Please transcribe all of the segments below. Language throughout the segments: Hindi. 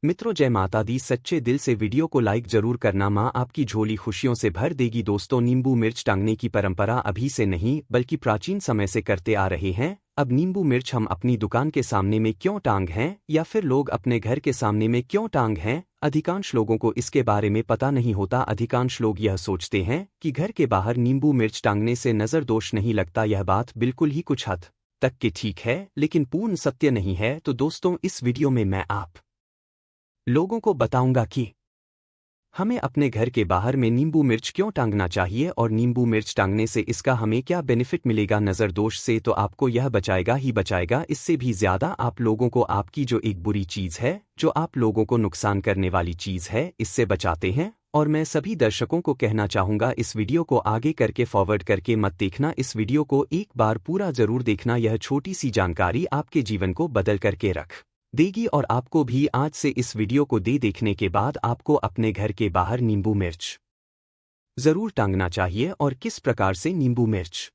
मित्रों, जय माता दी। सच्चे दिल से वीडियो को लाइक जरूर करना, माँ आपकी झोली खुशियों से भर देगी। दोस्तों, नींबू मिर्च टांगने की परंपरा अभी से नहीं बल्कि प्राचीन समय से करते आ रहे हैं। अब नींबू मिर्च हम अपनी दुकान के सामने में क्यों टांग हैं या फिर लोग अपने घर के सामने में क्यों टांग हैं, अधिकांश लोगों को इसके बारे में पता नहीं होता। अधिकांश लोग यह सोचते हैं कि घर के बाहर नींबू मिर्च टांगने से नजर दोष नहीं लगता। यह बात बिल्कुल ही कुछ हद तक के ठीक है, लेकिन पूर्ण सत्य नहीं है। तो दोस्तों, इस वीडियो में मैं आप लोगों को बताऊंगा कि हमें अपने घर के बाहर में नींबू मिर्च क्यों टांगना चाहिए और नींबू मिर्च टांगने से इसका हमें क्या बेनिफिट मिलेगा। नज़र दोष से तो आपको यह बचाएगा ही बचाएगा, इससे भी ज़्यादा आप लोगों को आपकी जो एक बुरी चीज़ है, जो आप लोगों को नुकसान करने वाली चीज़ है, इससे बचाते हैं। और मैं सभी दर्शकों को कहना चाहूँगा, इस वीडियो को आगे करके फॉरवर्ड करके मत देखना, इस वीडियो को एक बार पूरा ज़रूर देखना। यह छोटी सी जानकारी आपके जीवन को बदल करके रख देगी और आपको भी आज से इस वीडियो को देखने के बाद आपको अपने घर के बाहर नींबू मिर्च जरूर टांगना चाहिए। और किस प्रकार से नींबू मिर्च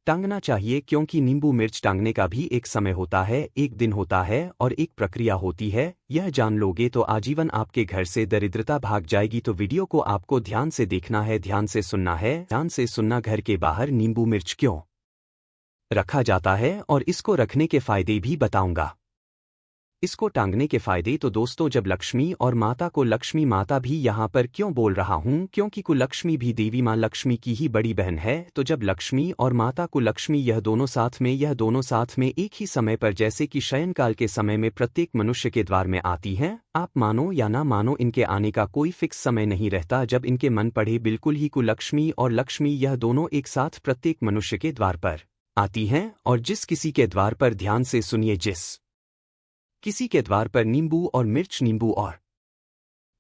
टांगना चाहिए, क्योंकि नींबू मिर्च टांगने का भी एक समय होता है, एक दिन होता है और एक प्रक्रिया होती है। यह जान लोगे तो आजीवन आपके घर से दरिद्रता भाग जाएगी। तो वीडियो को आपको ध्यान से देखना है, ध्यान से सुनना है, ध्यान से सुनना। घर के बाहर नींबू मिर्च क्यों रखा जाता है और इसको रखने के फायदे भी बताऊंगा। इसको टांगने के फायदे तो दोस्तों, जब लक्ष्मी और माता को लक्ष्मी माता भी यहाँ पर क्यों बोल रहा हूँ, क्योंकि कुलक्ष्मी भी देवी माँ लक्ष्मी की ही बड़ी बहन है। तो जब लक्ष्मी और माता कुलक्ष्मी यह दोनों साथ में एक ही समय पर, जैसे कि शयनकाल के समय में प्रत्येक मनुष्य के द्वार में आती हैं। आप मानो या ना मानो, इनके आने का कोई फिक्स समय नहीं रहता। जब इनके मन पड़े, बिल्कुल ही कुलक्ष्मी और लक्ष्मी यह दोनों एक साथ प्रत्येक मनुष्य के द्वार पर आती हैं। और जिस किसी के द्वार पर, ध्यान से सुनिए, जिस किसी के द्वार पर नींबू और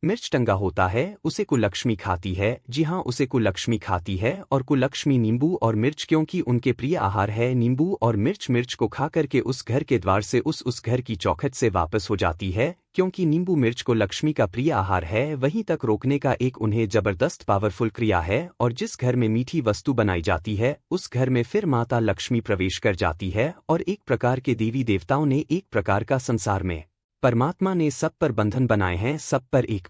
मिर्च टंगा होता है, उसे कुलक्ष्मी खाती है। जी हाँ, उसे कुलक्ष्मी खाती है। और कुलक्ष्मी नींबू और मिर्च, क्योंकि उनके प्रिय आहार है नींबू और मिर्च को खा करके उस घर के द्वार से, उस घर की चौखट से वापस हो जाती है। क्योंकि नींबू मिर्च को लक्ष्मी का प्रिय आहार है, वहीं तक रोकने का एक उन्हें जबरदस्त पावरफुल क्रिया है। और जिस घर में मीठी वस्तु बनाई जाती है, उस घर में फिर माता लक्ष्मी प्रवेश कर जाती है। और एक प्रकार के देवी देवताओं ने, एक प्रकार का संसार में परमात्मा ने सब पर बंधन बनाए हैं, सब पर एक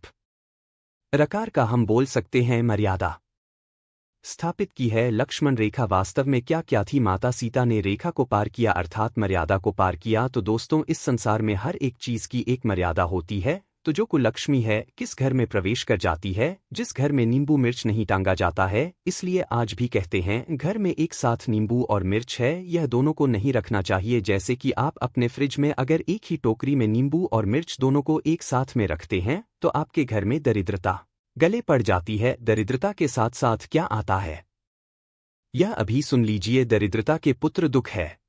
प्रकार का हम बोल सकते हैं मर्यादा स्थापित की है। लक्ष्मण रेखा वास्तव में क्या क्या थी? माता सीता ने रेखा को पार किया, अर्थात मर्यादा को पार किया। तो दोस्तों, इस संसार में हर एक चीज की एक मर्यादा होती है। तो जो कुलक्ष्मी है, किस घर में प्रवेश कर जाती है? जिस घर में नींबू मिर्च नहीं टांगा जाता है। इसलिए आज भी कहते हैं, घर में एक साथ नींबू और मिर्च है, यह दोनों को नहीं रखना चाहिए। जैसे कि आप अपने फ्रिज में अगर एक ही टोकरी में नींबू और मिर्च दोनों को एक साथ में रखते हैं, तो आपके घर में दरिद्रता गले पड़ जाती है। दरिद्रता के साथ साथ क्या आता है, यह अभी सुन लीजिए। दरिद्रता के पुत्र दुख है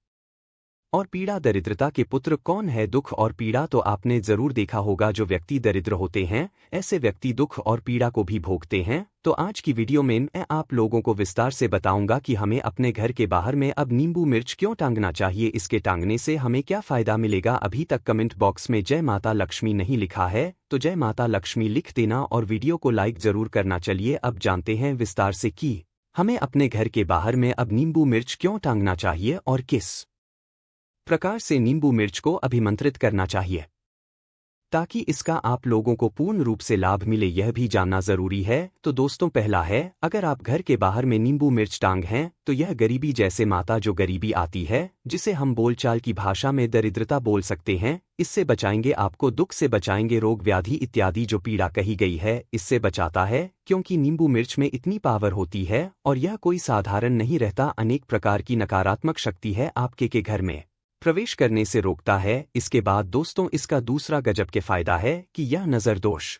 और पीड़ा। दरिद्रता के पुत्र कौन है? दुख और पीड़ा। तो आपने जरूर देखा होगा, जो व्यक्ति दरिद्र होते हैं, ऐसे व्यक्ति दुख और पीड़ा को भी भोगते हैं। तो आज की वीडियो में मैं आप लोगों को विस्तार से बताऊंगा कि हमें अपने घर के बाहर में अब नींबू मिर्च क्यों टांगना चाहिए, इसके टांगने से हमें क्या फायदा मिलेगा। अभी तक कमेंट बॉक्स में जय माता लक्ष्मी नहीं लिखा है तो जय माता लक्ष्मी लिख देना और वीडियो को लाइक जरूर करना। चलिए अब जानते हैं विस्तार से कि हमें अपने घर के बाहर में अब नींबू मिर्च क्यों टांगना चाहिए और किस प्रकार से नींबू मिर्च को अभिमंत्रित करना चाहिए, ताकि इसका आप लोगों को पूर्ण रूप से लाभ मिले, यह भी जानना जरूरी है। तो दोस्तों, पहला है, अगर आप घर के बाहर में नींबू मिर्च टांग हैं, तो यह गरीबी, जैसे माता जो गरीबी आती है, जिसे हम बोलचाल की भाषा में दरिद्रता बोल सकते हैं, इससे बचाएंगे। आपको दुख से बचाएंगे, रोग व्याधि इत्यादि जो पीड़ा कही गई है, इससे बचाता है। क्योंकि नींबू मिर्च में इतनी पावर होती है और यह कोई साधारण नहीं रहता, अनेक प्रकार की नकारात्मक शक्ति है आपके के घर में प्रवेश करने से रोकता है। इसके बाद दोस्तों, इसका दूसरा गजब के फायदा है कि यह नजर दोष,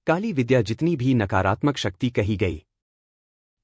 काली विद्या, जितनी भी नकारात्मक शक्ति कही गई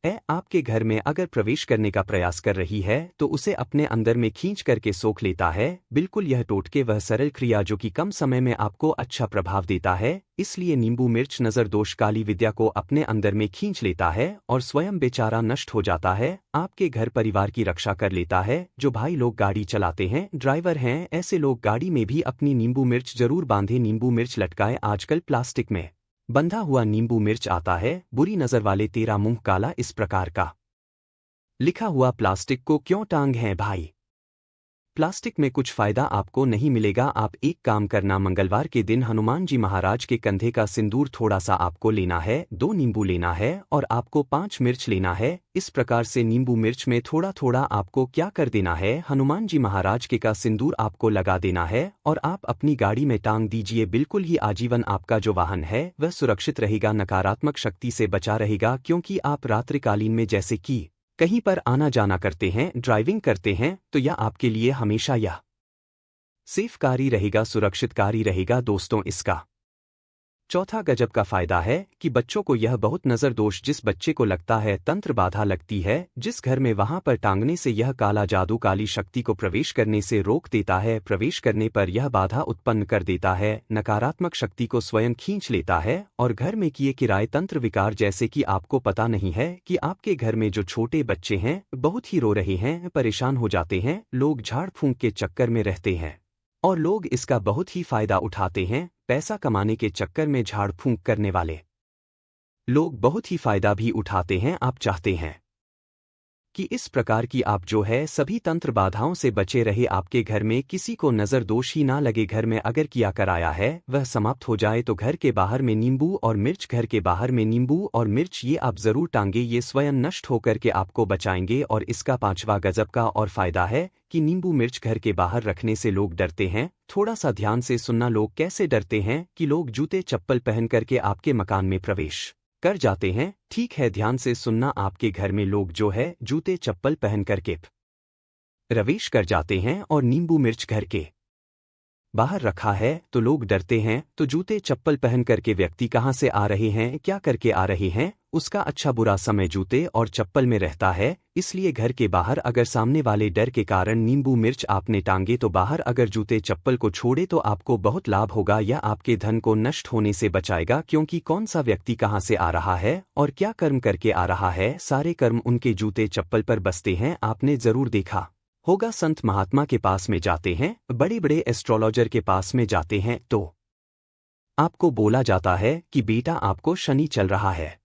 है, आपके घर में अगर प्रवेश करने का प्रयास कर रही है, तो उसे अपने अंदर में खींच करके सोख लेता है। बिल्कुल यह टोटके वह सरल क्रिया जो कि कम समय में आपको अच्छा प्रभाव देता है। इसलिए नींबू मिर्च नजर दोष, काली विद्या को अपने अंदर में खींच लेता है और स्वयं बेचारा नष्ट हो जाता है। आपके घर परिवार की रक्षा कर लेता है। जो भाई लोग गाड़ी चलाते हैं, ड्राइवर हैं, ऐसे लोग गाड़ी में भी अपनी नींबू मिर्च जरूर बांधे, नींबू मिर्च लटकाए। आजकल प्लास्टिक में बंधा हुआ नींबू मिर्च आता है, बुरी नजर वाले तेरा मुंह काला, इस प्रकार का लिखा हुआ प्लास्टिक को क्यों टांग हैं भाई? प्लास्टिक में कुछ फायदा आपको नहीं मिलेगा। आप एक काम करना, मंगलवार के दिन हनुमान जी महाराज के कंधे का सिंदूर थोड़ा सा आपको लेना है, 2 नींबू लेना है और आपको 5 मिर्च लेना है। इस प्रकार से नींबू मिर्च में थोड़ा थोड़ा आपको क्या कर देना है, हनुमान जी महाराज के का सिंदूर आपको लगा देना है और आप अपनी गाड़ी में टांग दीजिए। बिल्कुल ही आजीवन आपका जो वाहन है वह सुरक्षित रहेगा, नकारात्मक शक्ति से बचा रहेगा, क्योंकि आप रात्रिकालीन में जैसे कि कहीं पर आना जाना करते हैं, ड्राइविंग करते हैं, तो यह आपके लिए हमेशा यह सेफकारी रहेगा, सुरक्षितकारी रहेगा। दोस्तों, इसका चौथा गजब का फायदा है कि बच्चों को यह बहुत नज़र दोष, जिस बच्चे को लगता है तंत्र बाधा लगती है जिस घर में, वहां पर टांगने से यह काला जादू काली शक्ति को प्रवेश करने से रोक देता है। प्रवेश करने पर यह बाधा उत्पन्न कर देता है, नकारात्मक शक्ति को स्वयं खींच लेता है और घर में किए किराए तंत्र विकार, जैसे कि आपको पता नहीं है कि आपके घर में जो छोटे बच्चे हैं बहुत ही रो रहे हैं, परेशान हो जाते हैं, लोग झाड़ फूंक के चक्कर में रहते हैं और लोग इसका बहुत ही फायदा उठाते हैं। पैसा कमाने के चक्कर में झाड़ फूंक करने वाले लोग बहुत ही फायदा भी उठाते हैं। आप चाहते हैं कि इस प्रकार की आप जो है सभी तंत्र बाधाओं से बचे रहे, आपके घर में किसी को नज़र दोष ही ना लगे, घर में अगर किया कराया है वह समाप्त हो जाए, तो घर के बाहर में नींबू और मिर्च, घर के बाहर में नींबू और मिर्च ये आप जरूर टांगे, ये स्वयं नष्ट होकर के आपको बचाएंगे। और इसका पांचवा गजब का और फायदा है कि नींबू मिर्च घर के बाहर रखने से लोग डरते हैं। थोड़ा सा ध्यान से सुनना, लोग कैसे डरते हैं कि लोग जूते चप्पल पहन करके आपके मकान में प्रवेश कर जाते हैं। ठीक है, ध्यान से सुनना, आपके घर में लोग जो है जूते चप्पल पहन करके प्रवेश कर जाते हैं और नींबू मिर्च घर के बाहर रखा है तो लोग डरते हैं। तो जूते चप्पल पहन करके व्यक्ति कहाँ से आ रहे हैं, क्या करके आ रहे हैं, उसका अच्छा बुरा समय जूते और चप्पल में रहता है। इसलिए घर के बाहर अगर सामने वाले डर के कारण नींबू मिर्च आपने टांगे, तो बाहर अगर जूते चप्पल को छोड़े तो आपको बहुत लाभ होगा, या आपके धन को नष्ट होने से बचाएगा। क्योंकि कौन सा व्यक्ति कहाँ से आ रहा है और क्या कर्म करके आ रहा है, सारे कर्म उनके जूते चप्पल पर बसते हैं। आपने जरूर देखा होगा, संत महात्मा के पास में जाते हैं, बड़े बड़े एस्ट्रोलॉजर के पास में जाते हैं, तो आपको बोला जाता है कि बेटा आपको शनि चल रहा है,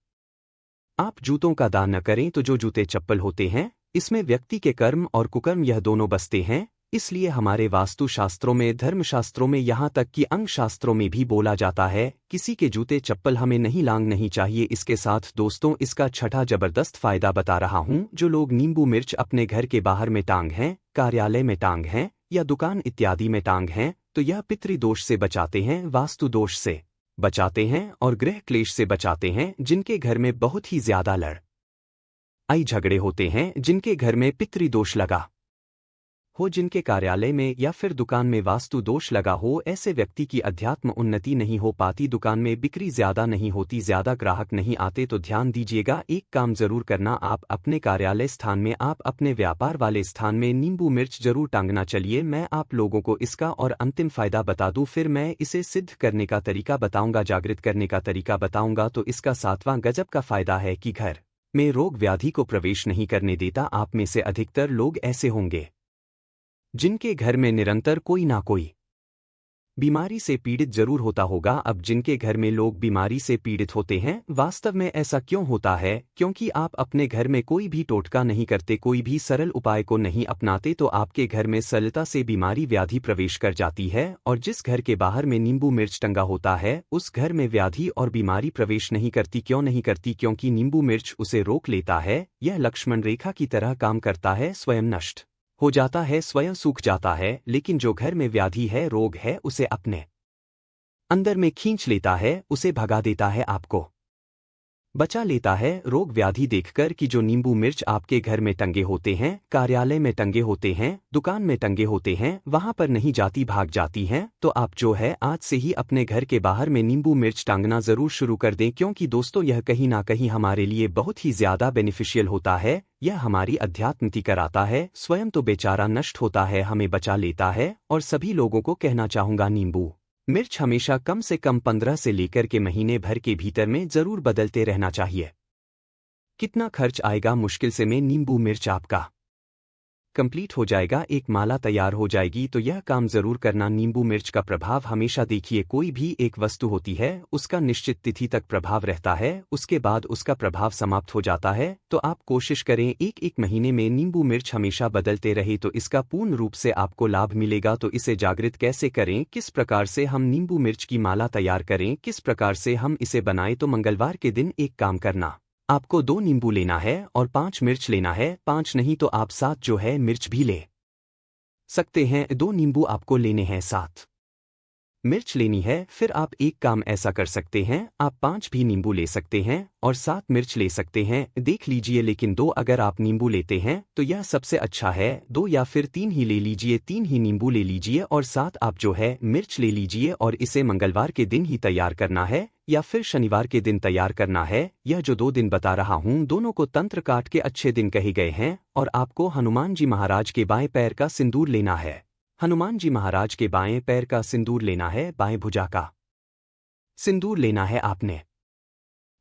आप जूतों का दान न करें। तो जो जूते चप्पल होते हैं इसमें व्यक्ति के कर्म और कुकर्म यह दोनों बसते हैं। इसलिए हमारे वास्तु शास्त्रों में, धर्मशास्त्रों में, यहाँ तक कि अंग शास्त्रों में भी बोला जाता है किसी के जूते चप्पल हमें नहीं लांग नहीं चाहिए। इसके साथ दोस्तों, इसका छठा जबरदस्त फायदा बता रहा हूँ। जो लोग नींबू मिर्च अपने घर के बाहर में टांग हैं, कार्यालय में टांग हैं या दुकान इत्यादि में टांग हैं, तो यह पितृदोष से बचाते हैं, वास्तु दोष से बचाते हैं और गृह क्लेश से बचाते हैं। जिनके घर में बहुत ही ज्यादा लड़ाई झगड़े होते हैं, जिनके घर में पितृदोष लगा हो, जिनके कार्यालय में या फिर दुकान में वास्तु दोष लगा हो, ऐसे व्यक्ति की अध्यात्म उन्नति नहीं हो पाती, दुकान में बिक्री ज्यादा नहीं होती, ज्यादा ग्राहक नहीं आते। तो ध्यान दीजिएगा, एक काम जरूर करना, आप अपने कार्यालय स्थान में, आप अपने व्यापार वाले स्थान में नींबू मिर्च जरूर टांगना। चलिए मैं आप लोगों को इसका और अंतिम फायदा बता दूं, फिर मैं इसे सिद्ध करने का तरीका बताऊंगा, जागृत करने का तरीका बताऊंगा। तो इसका सातवां गजब का फायदा है कि घर में रोग व्याधि को प्रवेश नहीं करने देता। आप में से अधिकतर लोग ऐसे होंगे जिनके घर में निरंतर कोई ना कोई बीमारी से पीड़ित जरूर होता होगा। अब जिनके घर में लोग बीमारी से पीड़ित होते हैं, वास्तव में ऐसा क्यों होता है? क्योंकि आप अपने घर में कोई भी टोटका नहीं करते, कोई भी सरल उपाय को नहीं अपनाते, तो आपके घर में सरलता से बीमारी व्याधि प्रवेश कर जाती है। और जिस घर के बाहर में नींबू मिर्च टंगा होता है उस घर में व्याधि और बीमारी प्रवेश नहीं करती। क्यों नहीं करती? क्योंकि नींबू मिर्च उसे रोक लेता है। यह लक्ष्मण रेखा की तरह काम करता है, स्वयं नष्ट हो जाता है, स्वयं सूख जाता है। लेकिन जो घर में व्याधि है, रोग है, उसे अपने अंदर में खींच लेता है, उसे भगा देता है, आपको बचा लेता है रोग व्याधि देखकर कि जो नींबू मिर्च आपके घर में टंगे होते हैं, कार्यालय में टंगे होते हैं, दुकान में टंगे होते हैं, वहां पर नहीं जाती, भाग जाती हैं। तो आप जो है आज से ही अपने घर के बाहर में नींबू मिर्च टांगना जरूर शुरू कर दें, क्योंकि दोस्तों यह कहीं ना कहीं हमारे लिए बहुत ही ज्यादा बेनिफिशियल होता है। यह हमारी अध्यात्मति कराता है, स्वयं तो बेचारा नष्ट होता है, हमें बचा लेता है। और सभी लोगों को कहना चाहूंगा, नींबू मिर्च हमेशा कम से कम 15 से लेकर के महीने भर के भीतर में जरूर बदलते रहना चाहिए। कितना खर्च आएगा मुश्किल से में नींबू मिर्च आपका कंप्लीट हो जाएगा, एक माला तैयार हो जाएगी। तो यह काम जरूर करना। नींबू मिर्च का प्रभाव हमेशा देखिए, कोई भी एक वस्तु होती है उसका निश्चित तिथि तक प्रभाव रहता है, उसके बाद उसका प्रभाव समाप्त हो जाता है। तो आप कोशिश करें एक एक महीने में नींबू मिर्च हमेशा बदलते रहे, तो इसका पूर्ण रूप से आपको लाभ मिलेगा। तो इसे जागृत कैसे करें, किस प्रकार से हम नींबू मिर्च की माला तैयार करें, किस प्रकार से हम इसे बनाएं। तो मंगलवार के दिन एक काम करना, आपको 2 नींबू लेना है और 5 मिर्च लेना है। 5 नहीं तो आप 7 जो है मिर्च भी ले सकते हैं। 2 नींबू आपको लेने हैं, 7 मिर्च लेनी है। फिर आप एक काम ऐसा कर सकते हैं, आप 5 भी नींबू ले सकते हैं और 7 मिर्च ले सकते हैं, देख लीजिए। लेकिन 2 अगर आप नींबू लेते हैं तो यह सबसे अच्छा है, 2 या फिर 3 ही ले लीजिए। 3 ही नींबू ले लीजिए और 7 आप जो है मिर्च ले लीजिए। और इसे मंगलवार के दिन ही तैयार करना है या फिर शनिवार के दिन तैयार करना है। यह जो 2 दिन बता रहा हूँ दोनों को तंत्र काट के अच्छे दिन कहे गए हैं। और आपको हनुमान जी महाराज के बाएं पैर का सिंदूर लेना है, हनुमान जी महाराज के बाएं पैर का सिंदूर लेना है, बाएं भुजा का सिंदूर लेना है। आपने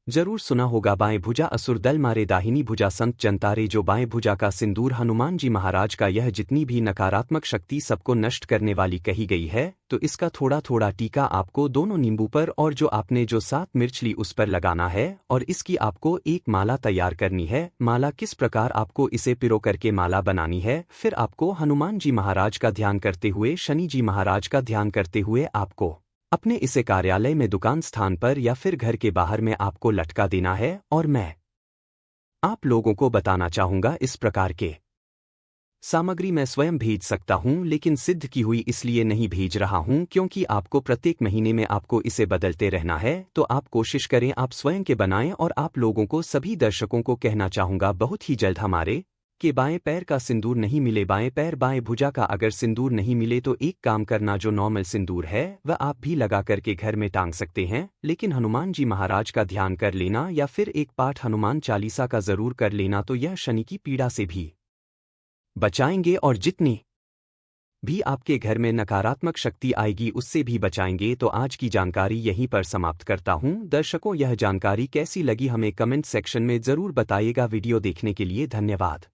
जरूर सुना होगा, बाएं भुजा असुर दल मारे, दाहिनी भुजा संत जनतारे। जो बाएं भुजा का सिंदूर हनुमान जी महाराज का, यह जितनी भी नकारात्मक शक्ति सबको नष्ट करने वाली कही गई है। तो इसका थोड़ा थोड़ा टीका आपको दोनों नींबू पर और जो आपने जो 7 मिर्च ली उस पर लगाना है और इसकी आपको एक माला तैयार करनी है। माला किस प्रकार आपको इसे पिरो करके माला बनानी है, फिर आपको हनुमान जी महाराज का ध्यान करते हुए, शनि जी महाराज का ध्यान करते हुए आपको अपने इसे कार्यालय में, दुकान स्थान पर या फिर घर के बाहर में आपको लटका देना है। और मैं आप लोगों को बताना चाहूंगा, इस प्रकार के सामग्री मैं स्वयं भेज सकता हूं, लेकिन सिद्ध की हुई इसलिए नहीं भेज रहा हूं क्योंकि आपको प्रत्येक महीने में आपको इसे बदलते रहना है। तो आप कोशिश करें आप स्वयं के बनाएं। और आप लोगों को, सभी दर्शकों को कहना चाहूंगा, बहुत ही जल्द हमारे कि बाएं पैर का सिंदूर नहीं मिले, बाएं पैर बाएं भुजा का अगर सिंदूर नहीं मिले तो एक काम करना, जो नॉर्मल सिंदूर है वह आप भी लगा करके घर में टांग सकते हैं। लेकिन हनुमान जी महाराज का ध्यान कर लेना या फिर एक पाठ हनुमान चालीसा का जरूर कर लेना, तो यह शनि की पीड़ा से भी बचाएंगे और जितनी भी आपके घर में नकारात्मक शक्ति आएगी उससे भी बचाएंगे। तो आज की जानकारी यहीं पर समाप्त करता हूं। दर्शकों, यह जानकारी कैसी लगी हमें कमेंट सेक्शन में जरूर बताइएगा। वीडियो देखने के लिए धन्यवाद।